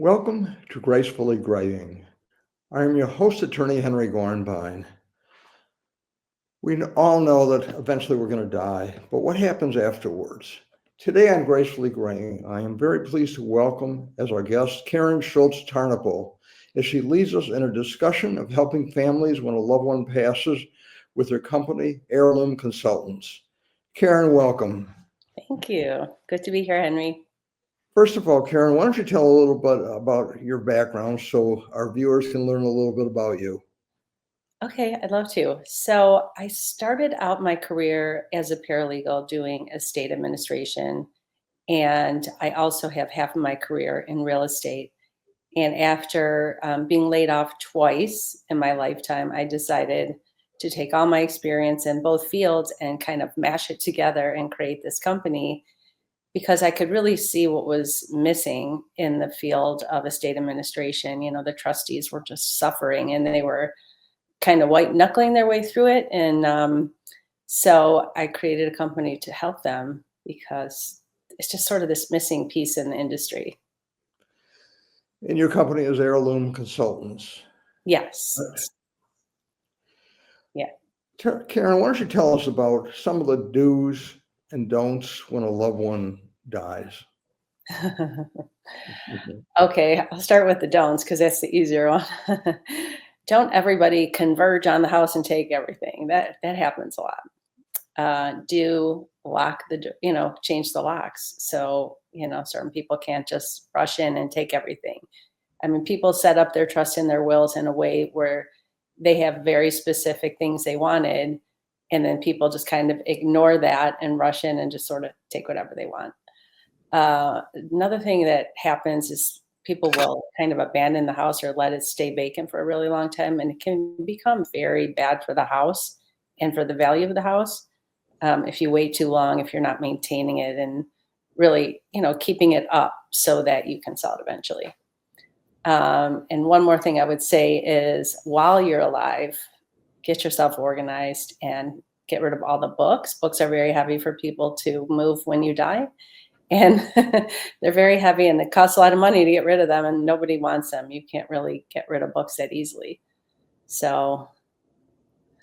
Welcome to Gracefully Grading. I am your host, attorney Henry Gornbein. We all know that eventually we're going to die, but what happens afterwards? Today on Gracefully Grading, I am very pleased to welcome as our guest Karen Schultz-Tarnapel as she leads us in a discussion of helping families when a loved one passes with her company, Heirloom Consultants. Karen, welcome. Thank you. Good to be here, Henry. First of all, Karen, why don't you tell a little bit about your background so our viewers can learn a little bit about you? Okay, I'd love to. So I started out my career as a paralegal doing estate administration, and I also have half of my career in real estate. And after being laid off twice in my lifetime, I decided to take all my experience in both fields and kind of mash it together and create this company because I could really see what was missing in the field of estate administration. You know, the trustees were just suffering and they were kind of white knuckling their way through it. And so I created a company to help them because it's just sort of this missing piece in the industry. And your company is Heirloom Consultants. Yes. Yeah. Karen, why don't you tell us about some of the do's and don'ts when a loved one dies? Okay, I'll start with the don'ts because that's the easier one. Don't everybody converge on the house and take everything. That happens a lot. Do lock change the locks. So, certain people can't just rush in and take everything. I mean, people set up their trust in their wills in a way where they have very specific things they wanted, and then people just kind of ignore that and rush in and just sort of take whatever they want. Another thing that happens is people will kind of abandon the house or let it stay vacant for a really long time, and it can become very bad for the house and for the value of the house if you wait too long, if you're not maintaining it and really, keeping it up so that you can sell it eventually. And one more thing I would say is while you're alive, get yourself organized and get rid of all the books. Books are very heavy for people to move when you die. And they're very heavy and it costs a lot of money to get rid of them and nobody wants them. You can't really get rid of books that easily. So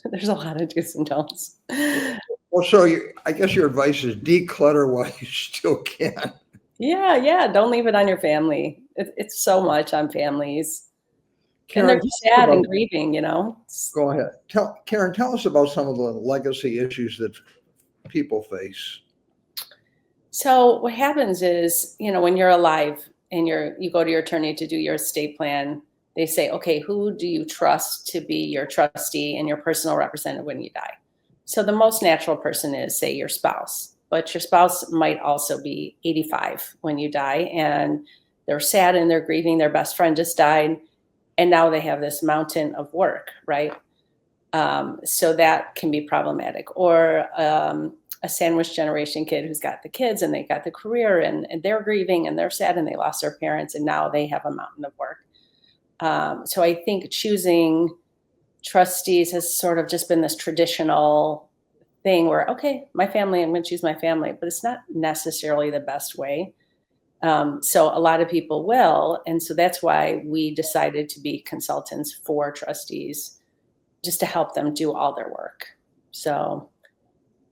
there's a lot of do's and don'ts. Well, so I guess your advice is declutter while you still can. Yeah. Don't leave it on your family. It's so much on families. And Karen, they're sad and grieving. Go ahead. Karen, tell us about some of the legacy issues that people face. So what happens is, when you're alive and you go to your attorney to do your estate plan, they say, okay, who do you trust to be your trustee and your personal representative when you die? So the most natural person is, say, your spouse, but your spouse might also be 85 when you die and they're sad and they're grieving. Their best friend just died and now they have this mountain of work, right? So that can be problematic. Or a sandwich generation kid who's got the kids and they got the career and they're grieving and they're sad and they lost their parents and now they have a mountain of work. So I think choosing trustees has sort of just been this traditional thing where, okay, my family, I'm going to choose my family, but it's not necessarily the best way. So a lot of people will. And so that's why we decided to be consultants for trustees just to help them do all their work. So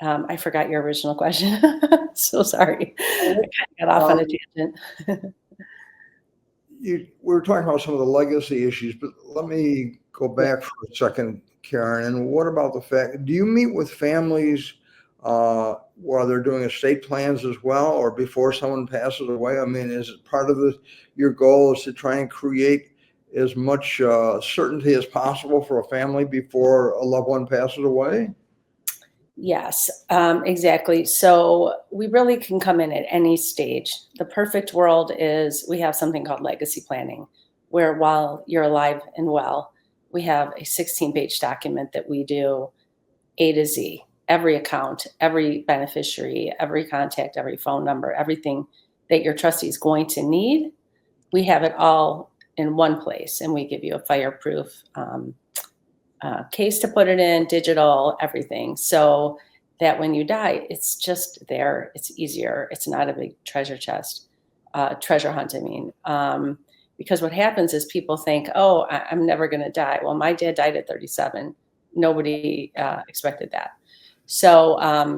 I forgot your original question. So sorry. I got off on a tangent. We were talking about some of the legacy issues, but let me go back for a second, Karen. And what about the fact, do you meet with families while they're doing estate plans as well, or before someone passes away? I mean, is it part of your goal is to try and create as much certainty as possible for a family before a loved one passes away? Yes, exactly. So we really can come in at any stage. The perfect world is we have something called legacy planning, where while you're alive and well, we have a 16-page document that we do A to Z, every account, every beneficiary, every contact, every phone number, everything that your trustee is going to need. We have it all in one place, and we give you a fireproof case to put it in, digital, everything. So that when you die, it's just there. It's easier. It's not a big treasure hunt, I mean. Because what happens is people think, oh, I'm never going to die. Well, my dad died at 37. Nobody expected that. So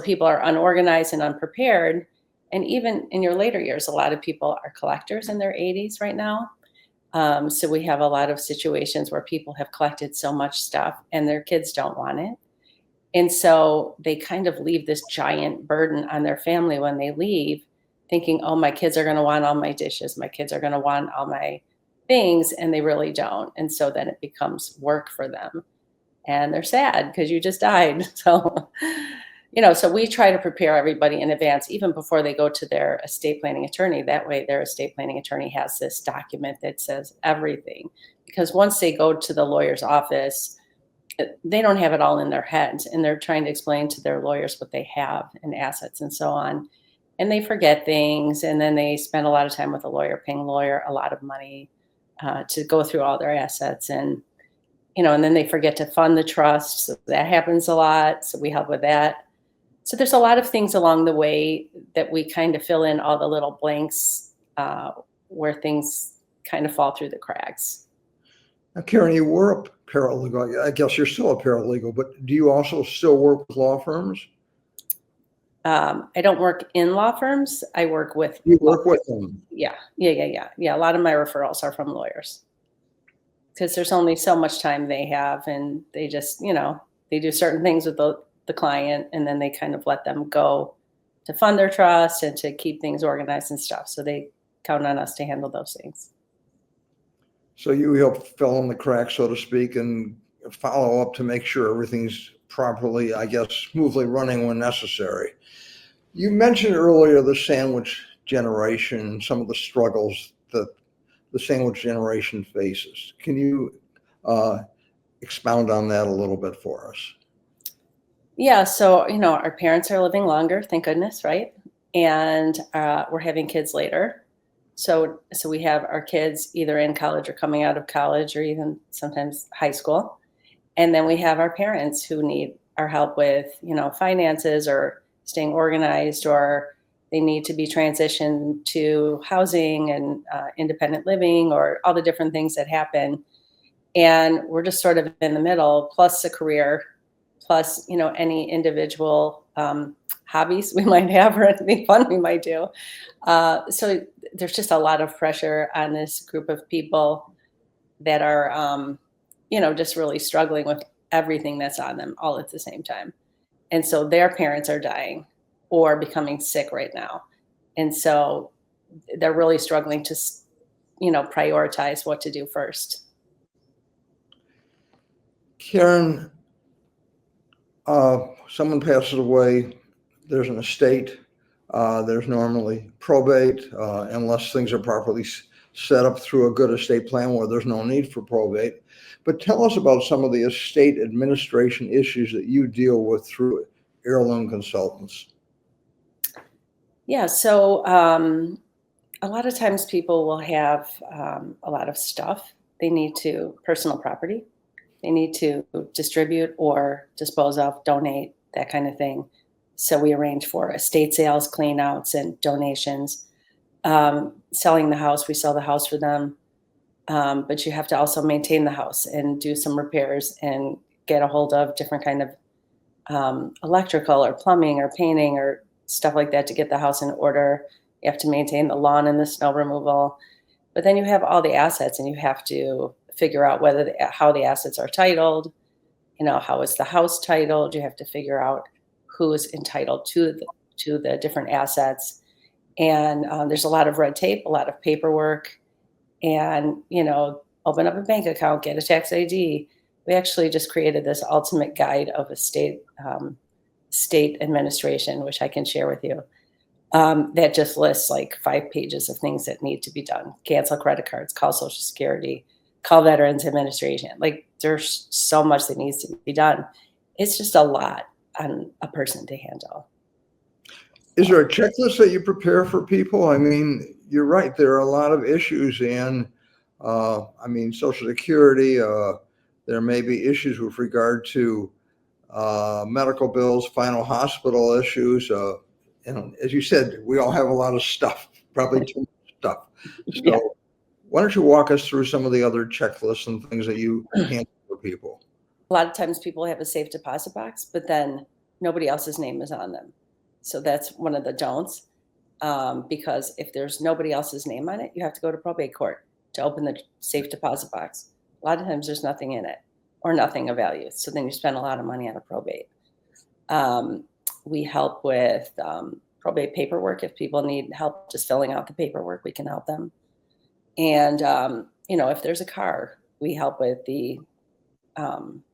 people are unorganized and unprepared. And even in your later years, a lot of people are collectors in their 80s right now. So we have a lot of situations where people have collected so much stuff and their kids don't want it. And so they kind of leave this giant burden on their family when they leave, thinking, oh, my kids are going to want all my dishes. My kids are going to want all my things. And they really don't. And so then it becomes work for them. And they're sad because you just died. So, so we try to prepare everybody in advance, even before they go to their estate planning attorney. That way, their estate planning attorney has this document that says everything. Because once they go to the lawyer's office, they don't have it all in their heads, and they're trying to explain to their lawyers what they have and assets and so on. And they forget things, and then they spend a lot of time with a lawyer, paying a lawyer a lot of money to go through all their assets. And then they forget to fund the trust. So that happens a lot. So we help with that. So there's a lot of things along the way that we kind of fill in all the little blanks where things kind of fall through the cracks. Now, Karen, you were a paralegal. I guess you're still a paralegal, but do you also still work with law firms? I don't work in law firms. I work with. You work with them? Yeah. A lot of my referrals are from lawyers because there's only so much time they have, and they just, they do certain things with the client, and then they kind of let them go to fund their trust and to keep things organized and stuff. So they count on us to handle those things. So you help fill in the cracks, so to speak, and follow up to make sure everything's properly, I guess, smoothly running when necessary. You mentioned earlier the sandwich generation, some of the struggles that the sandwich generation faces. Can you expound on that a little bit for us? Yeah. So, our parents are living longer, thank goodness, right? And we're having kids later. So we have our kids either in college or coming out of college or even sometimes high school. And then we have our parents who need our help with, finances or staying organized, or they need to be transitioned to housing and independent living, or all the different things that happen. And we're just sort of in the middle, plus a career, plus, any individual hobbies we might have or anything fun we might do. So there's just a lot of pressure on this group of people that are, just really struggling with everything that's on them all at the same time. And so their parents are dying or becoming sick right now. And so they're really struggling to, prioritize what to do first. Karen, someone passes away, there's an estate, there's normally probate, unless things are properly set up through a good estate plan where there's no need for probate. But tell us about some of the estate administration issues that you deal with through Heirloom Consultants. Yeah, so a lot of times people will have a lot of stuff. They need to, personal property, they need to distribute or dispose of, donate, that kind of thing. So we arrange for estate sales, clean outs, and donations. Selling the house, we sell the house for them. But you have to also maintain the house and do some repairs and get a hold of different kind of electrical or plumbing or painting or stuff like that to get the house in order. You have to maintain the lawn and the snow removal. But then you have all the assets, and you have to figure out how the assets are titled. How is the house titled? You have to figure out who is entitled to the different assets. And there's a lot of red tape, a lot of paperwork, and, open up a bank account, get a tax ID. We actually just created this ultimate guide of estate state administration, which I can share with you. That just lists like 5 pages of things that need to be done. Cancel credit cards, call Social Security, call Veterans Administration. Like, there's so much that needs to be done. It's just a lot on a person to handle. Is there a checklist that you prepare for people? I mean, you're right. There are a lot of issues in, Social Security. There may be issues with regard to medical bills, final hospital issues. As you said, we all have a lot of stuff, probably too much stuff. So Yeah. Why don't you walk us through some of the other checklists and things that you handle for people? A lot of times people have a safe deposit box, but then nobody else's name is on them. So that's one of the don'ts. Because if there's nobody else's name on it, you have to go to probate court to open the safe deposit box. A lot of times there's nothing in it or nothing of value. So then you spend a lot of money on a probate. We help with probate paperwork. If people need help just filling out the paperwork, we can help them. And, if there's a car, we help with the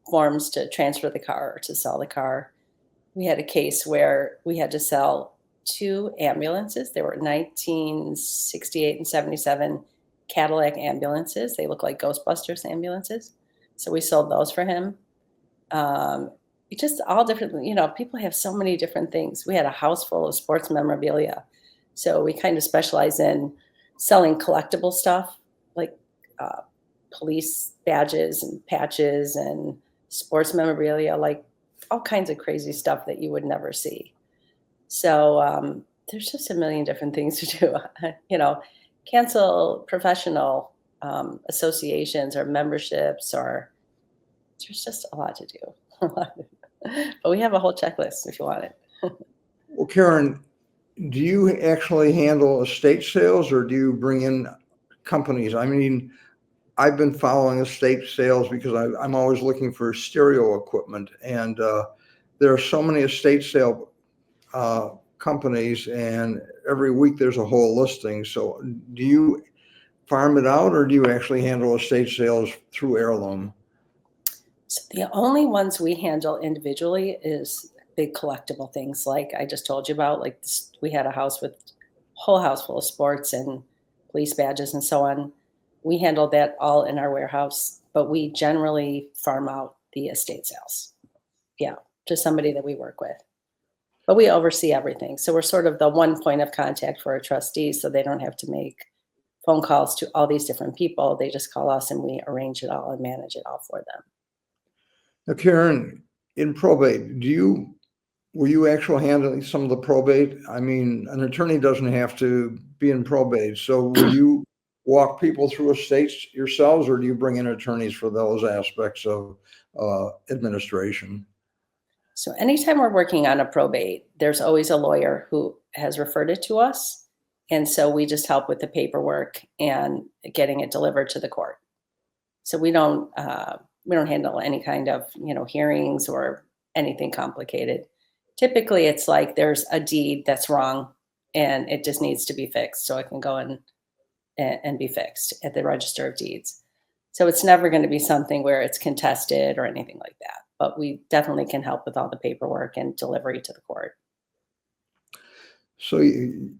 forms to transfer the car or to sell the car. We had a case where we had to sell 2 ambulances. They were 1968 and 77 Cadillac ambulances. They look like Ghostbusters ambulances. So we sold those for him. It just all different, people have so many different things. We had a house full of sports memorabilia. So we kind of specialize in selling collectible stuff like police badges and patches and sports memorabilia, like all kinds of crazy stuff that you would never see. So there's just a million different things to do. Cancel professional associations or memberships, or there's just a lot to do. But we have a whole checklist if you want it. Well, Karen, do you actually handle estate sales or do you bring in companies? I mean, I've been following estate sales because I'm always looking for stereo equipment, and there are so many estate sale companies, and every week there's a whole listing. So do you farm it out or do you actually handle estate sales through Heirloom? So the only ones we handle individually is big collectible things like I just told you about. Like we had a whole house full of sports and police badges and so on. We handle that all in our warehouse, but we generally farm out the estate sales. Yeah, to somebody that we work with. But we oversee everything. So we're sort of the one point of contact for our trustees, so they don't have to make phone calls to all these different people. They just call us and we arrange it all and manage it all for them. Now, Karen, in probate, were you actually handling some of the probate? I mean, an attorney doesn't have to be in probate. So will you walk people through estates yourselves, or do you bring in attorneys for those aspects of administration? So anytime we're working on a probate, there's always a lawyer who has referred it to us. And so we just help with the paperwork and getting it delivered to the court. So we don't handle any kind of, hearings or anything complicated. Typically it's like there's a deed that's wrong and it just needs to be fixed. So it can go in and be fixed at the Register of Deeds. So it's never going to be something where it's contested or anything like that. But we definitely can help with all the paperwork and delivery to the court. So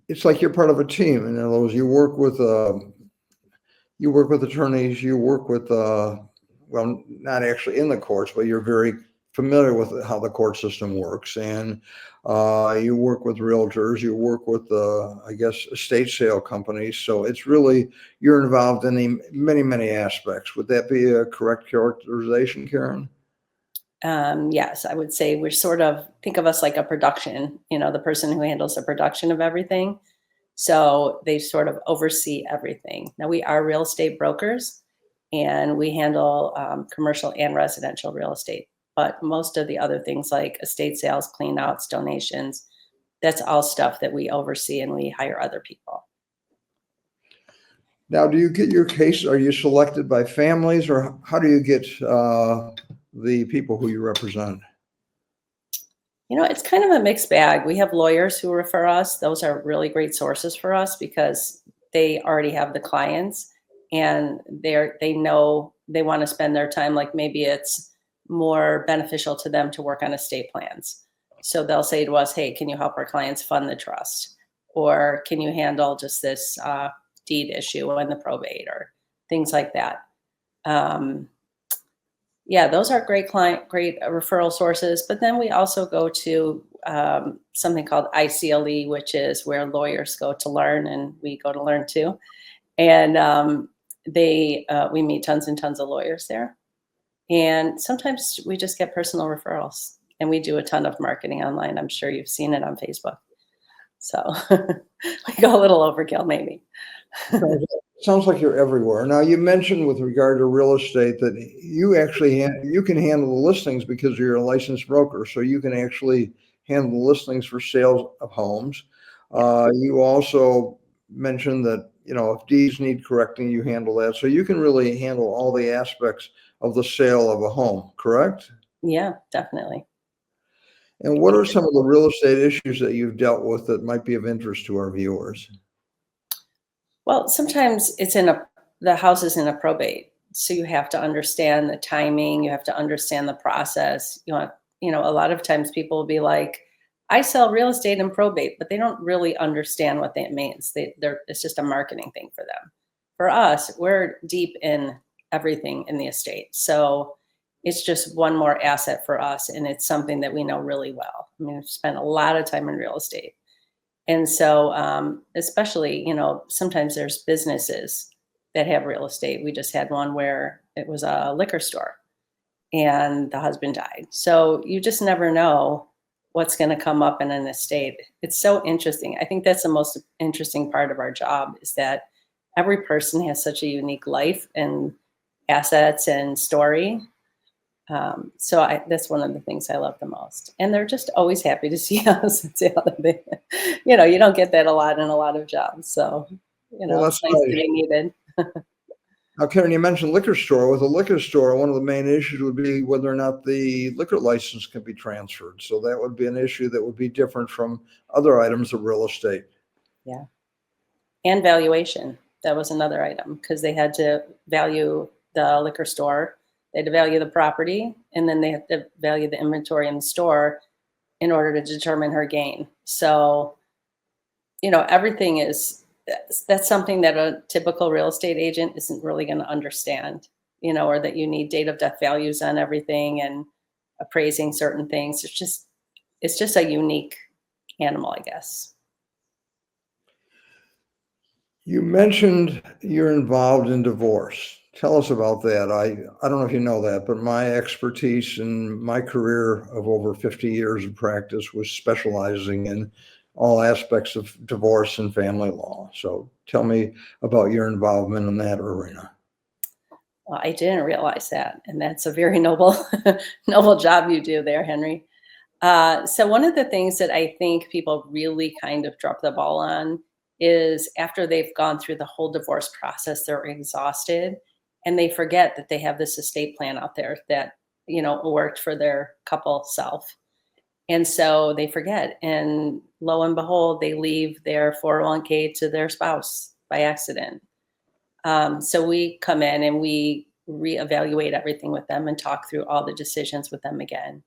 it's like you're part of a team. In other words, you work with attorneys, you work with well, not actually in the courts, but you're very familiar with how the court system works, and you work with realtors, you work with I guess estate sale companies. So it's really, you're involved in many aspects. Would that be a correct characterization, Karen? Yes, I would say we're sort of, think of us like a production, the person who handles the production of everything. So they sort of oversee everything. Now we are real estate brokers and we handle commercial and residential real estate, but most of the other things like estate sales, clean outs, donations, that's all stuff that we oversee and we hire other people. Now, do you get your case? Are you selected by families, or how do you get the people who you represent? It's kind of a mixed bag. We have lawyers who refer us. Those are really great sources for us because they already have the clients and they know they want to spend their time. Like maybe it's more beneficial to them to work on estate plans. So they'll say to us, hey, can you help our clients fund the trust? Or can you handle just this deed issue and the probate or things like that? Yeah, those are great referral sources. But then we also go to something called ICLE, which is where lawyers go to learn, and we go to learn too. And we meet tons and tons of lawyers there. And sometimes we just get personal referrals, and we do a ton of marketing online. I'm sure you've seen it on Facebook. So we go a little overkill, maybe. Sounds like you're everywhere. Now, you mentioned with regard to real estate that you actually you can handle the listings because you're a licensed broker, so you can actually handle the listings for sales of homes. Yeah. You also mentioned that, if deeds need correcting, you handle that. So you can really handle all the aspects of the sale of a home, correct? Yeah, definitely. And what are some of the real estate issues that you've dealt with that might be of interest to our viewers? Well, sometimes the house is in a probate. So you have to understand the timing, you have to understand the process. A lot of times people will be like, I sell real estate in probate, but they don't really understand what that means. It's just a marketing thing for them. For us, we're deep in everything in the estate. So it's just one more asset for us. And it's something that we know really well. I mean, I've spent a lot of time in real estate. And so, especially, sometimes there's businesses that have real estate. We just had one where it was a liquor store and the husband died. So you just never know what's going to come up in an estate. It's so interesting. I think that's the most interesting part of our job is that every person has such a unique life and assets and story. That's one of the things I love the most. And they're just always happy to see us. You don't get that a lot in a lot of jobs. So, Well, it's that's nice to right. be needed. Now, Karen, you mentioned liquor store. With a liquor store, one of the main issues would be whether or not the liquor license can be transferred. So that would be an issue that would be different from other items of real estate. Yeah. And valuation. That was another item because they had to value the liquor store. They had to value the property and then they had to value the inventory in the store in order to determine her gain. So, everything that's something that a typical real estate agent isn't really going to understand, or that you need date of death values on everything and appraising certain things. It's just a unique animal, I guess. You mentioned you're involved in divorce. Tell us about that. I don't know if you know that, but my expertise in my career of over 50 years of practice was specializing in all aspects of divorce and family law. So tell me about your involvement in that arena. Well, I didn't realize that, and that's a very noble, noble job you do there, Henry. So one of the things that I think people really kind of drop the ball on is after they've gone through the whole divorce process, they're exhausted and they forget that they have this estate plan out there that, worked for their couple self. And so they forget. And lo and behold, they leave their 401k to their spouse by accident. So we come in and we reevaluate everything with them and talk through all the decisions with them again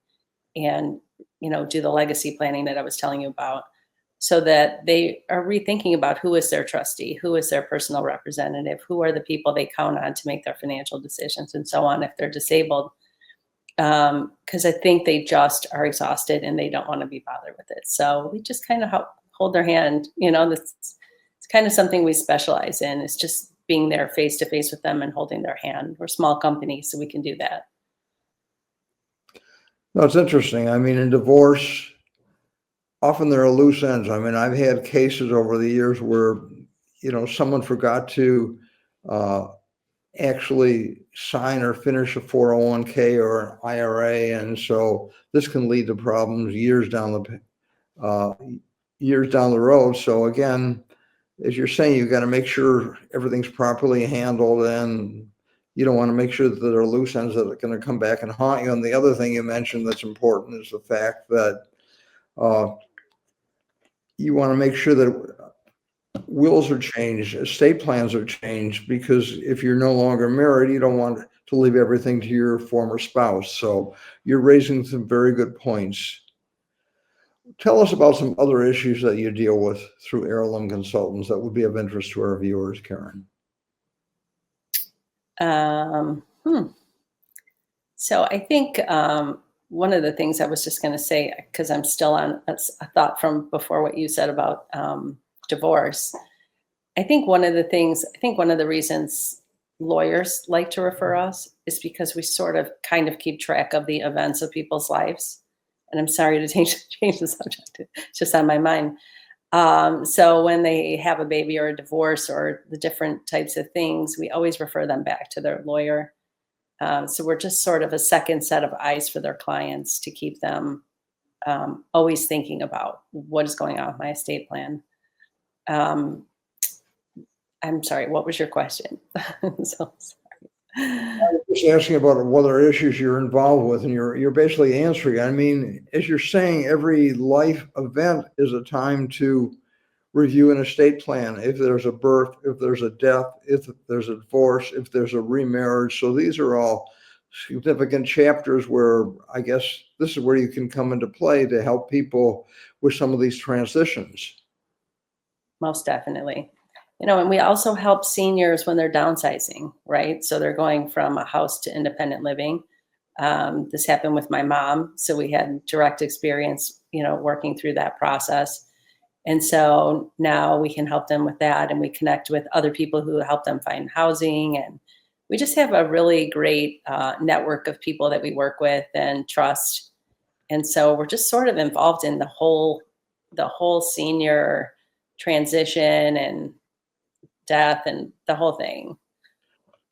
and do the legacy planning that I was telling you about so that they are rethinking about who is their trustee, who is their personal representative, who are the people they count on to make their financial decisions and so on if they're disabled. Because I think they just are exhausted and they don't want to be bothered with it. So we just kind of help hold their hand. It's kind of something we specialize in. It's just being there face to face with them and holding their hand. We're a small company, so we can do that. No, it's interesting. I mean, in divorce, often there are loose ends. I mean, I've had cases over the years where, someone forgot to uh, actually sign or finish a 401k or an IRA, and so this can lead to problems uh, years down the road. So again, as you're saying, you've got to make sure everything's properly handled, and you don't want to make sure that there are loose ends that are going to come back and haunt you. And the other thing you mentioned that's important is the fact that uh, you want to make sure that wills are changed, estate plans are changed, because if you're no longer married, you don't want to leave everything to your former spouse. So you're raising some very good points. Tell us about some other issues that you deal with through Heirloom Consultants that would be of interest to our viewers, Karen. Um, hmm. So I think one of the things I was just going to say, because I'm still on a thought from before what you said about divorce. I think one of the reasons lawyers like to refer us is because we sort of kind of keep track of the events of people's lives. And I'm sorry to change the subject. It's just on my mind. So when they have a baby or a divorce or the different types of things, we always refer them back to their lawyer. So we're just sort of a second set of eyes for their clients to keep them always thinking about what is going on with my estate plan. Um, I'm sorry, what was your question? So sorry. Just asking about what other issues you're involved with, and you're basically answering. I mean, as you're saying, every life event is a time to review an estate plan. If there's a birth, if there's a death, if there's a divorce, if there's a remarriage. So these are all significant chapters where I guess this is where you can come into play to help people with some of these transitions. Most definitely. And we also help seniors when they're downsizing, right? So they're going from a house to independent living. This happened with my mom. So we had direct experience, working through that process. And so now we can help them with that. And we connect with other people who help them find housing. And we just have a really great network of people that we work with and trust. And so we're just sort of involved in the whole senior transition and death and the whole thing.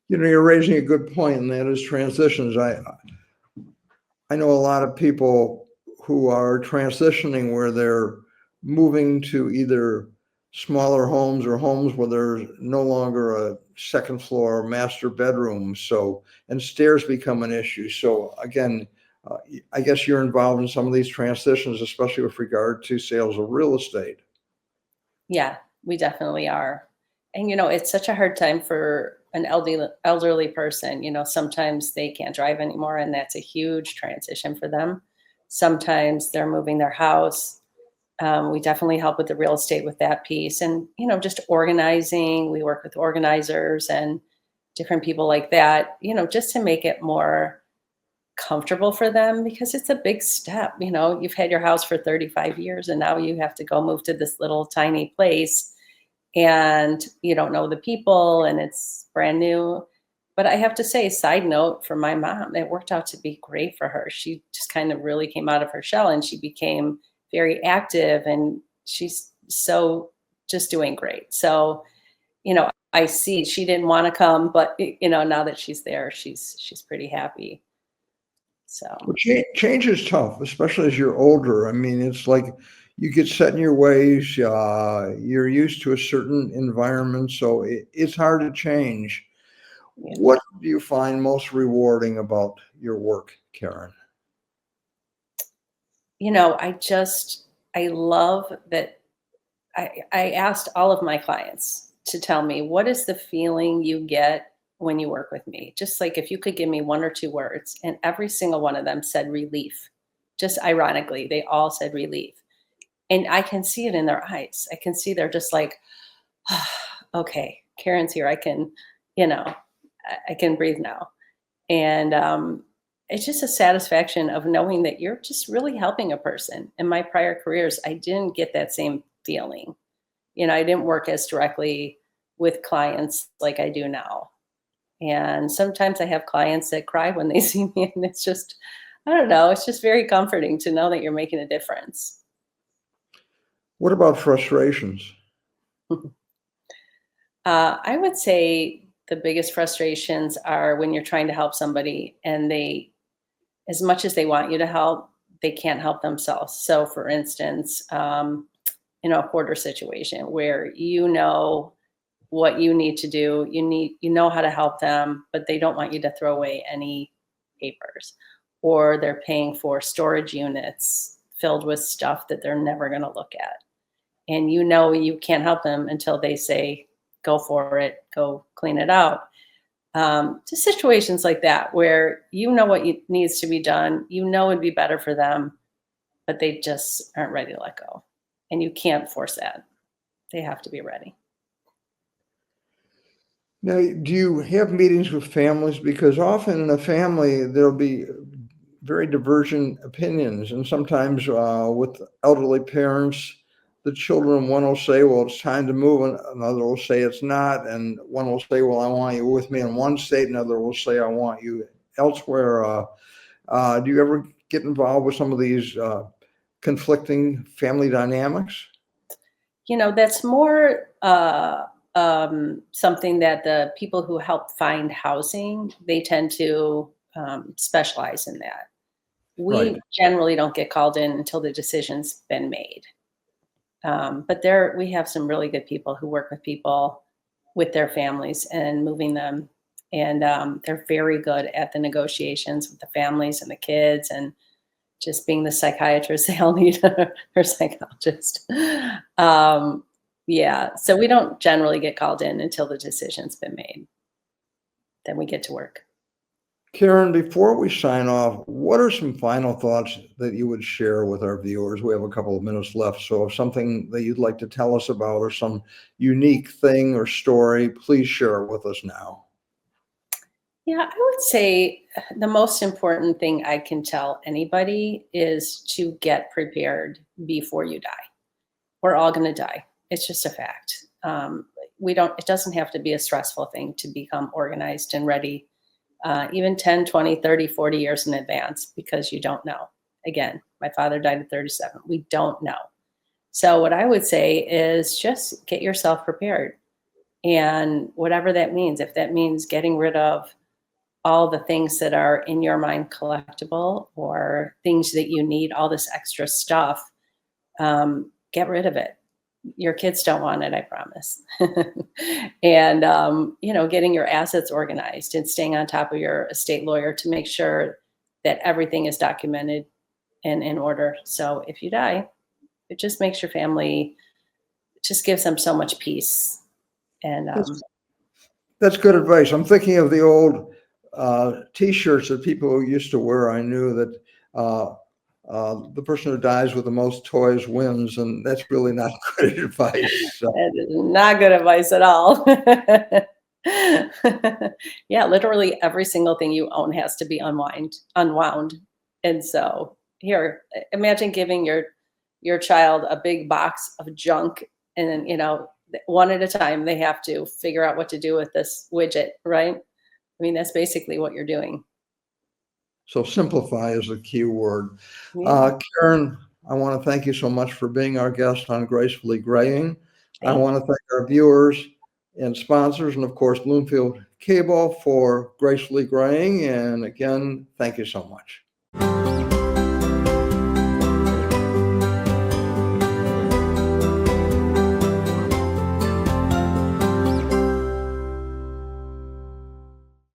You're raising a good point, and that is transitions. I know a lot of people who are transitioning where they're moving to either smaller homes or homes where there's no longer a second floor master bedroom. So, and stairs become an issue. So again, I guess you're involved in some of these transitions, especially with regard to sales of real estate. Yeah, we definitely are. And it's such a hard time for an elderly person. Sometimes they can't drive anymore, and that's a huge transition for them. Sometimes they're moving their house. We definitely help with the real estate with that piece, and just organizing. We work with organizers and different people like that. Just to make it more comfortable for them, because it's a big step. You've had your house for 35 years and now you have to go move to this little tiny place, and you don't know the people and it's brand new. But I have to say, side note, for my mom, it worked out to be great for her. She just kind of really came out of her shell and she became very active, and she's so just doing great. So, I see she didn't want to come, but now that she's there, she's pretty happy. Well, So change is tough, especially as you're older. I mean, it's like you get set in your ways. You're used to a certain environment, so it's hard to change. yeah. What do you find most rewarding about your work, Karen? I love that I asked all of my clients to tell me, what is the feeling you get when you work with me? Just like if you could give me one or two words, and every single one of them said relief. Just ironically, they all said relief. And I can see it in their eyes. I can see they're just like, okay, Karen's here. I can breathe now. And it's just a satisfaction of knowing that you're just really helping a person. In my prior careers, I didn't get that same feeling. I didn't work as directly with clients like I do now. And sometimes I have clients that cry when they see me, and it's just, I don't know, it's just very comforting to know that you're making a difference. What about frustrations? I would say the biggest frustrations are when you're trying to help somebody and as much as they want you to help, they can't help themselves. So, for instance, a quarter situation where what you need to do, how to help them, but they don't want you to throw away any papers, or they're paying for storage units filled with stuff that they're never going to look at. And you can't help them until they say, go for it, go clean it out. Just situations like that where what needs to be done, it'd be better for them, but they just aren't ready to let go. And you can't force that. They have to be ready. Now, do you have meetings with families? Because often in a family, there'll be very divergent opinions. And sometimes with elderly parents, the children, one will say, well, it's time to move, and another will say it's not. And one will say, well, I want you with me in one state. Another will say, I want you elsewhere. Do you ever get involved with some of these conflicting family dynamics? That's more something that the people who help find housing, they tend to specialize in that. Right. We generally don't get called in until the decision's been made. But there, we have some really good people who work with people with their families and moving them. And they're very good at the negotiations with the families and the kids and just being the psychiatrist they all need or psychologist. Um, yeah, so we don't generally get called in until the decision's been made. Then we get to work. Karen, before we sign off, what are some final thoughts that you would share with our viewers? We have a couple of minutes left, so if something that you'd like to tell us about or some unique thing or story, please share it with us now. Yeah, I would say the most important thing I can tell anybody is to get prepared before you die. We're all going to die. It's just a fact. We don't, it doesn't have to be a stressful thing to become organized and ready, even 10, 20, 30, 40 years in advance, because you don't know. Again, my father died at 37. We don't know. So, what I would say is just get yourself prepared. And whatever that means, if that means getting rid of all the things that are in your mind collectible or things that you need, all this extra stuff, get rid of it. Your kids don't want it, I promise. And, getting your assets organized and staying on top of your estate lawyer to make sure that everything is documented and in order. So if you die, it just makes your family, it just gives them so much peace. And That's, that's good advice. I'm thinking of the old T-shirts that people used to wear. I knew that the person who dies with the most toys wins, and that's really not good advice. So, that is not good advice at all. Yeah, literally every single thing you own has to be unwound. And so here, imagine giving your child a big box of junk and then, one at a time they have to figure out what to do with this widget, right? I mean, that's basically what you're doing. so simplify is the key word. Yeah, Karen, I want to thank you so much for being our guest on Gracefully Graying. I thank want to thank our viewers and sponsors, and of course, Bloomfield Cable for Gracefully Graying. And again, thank you so much.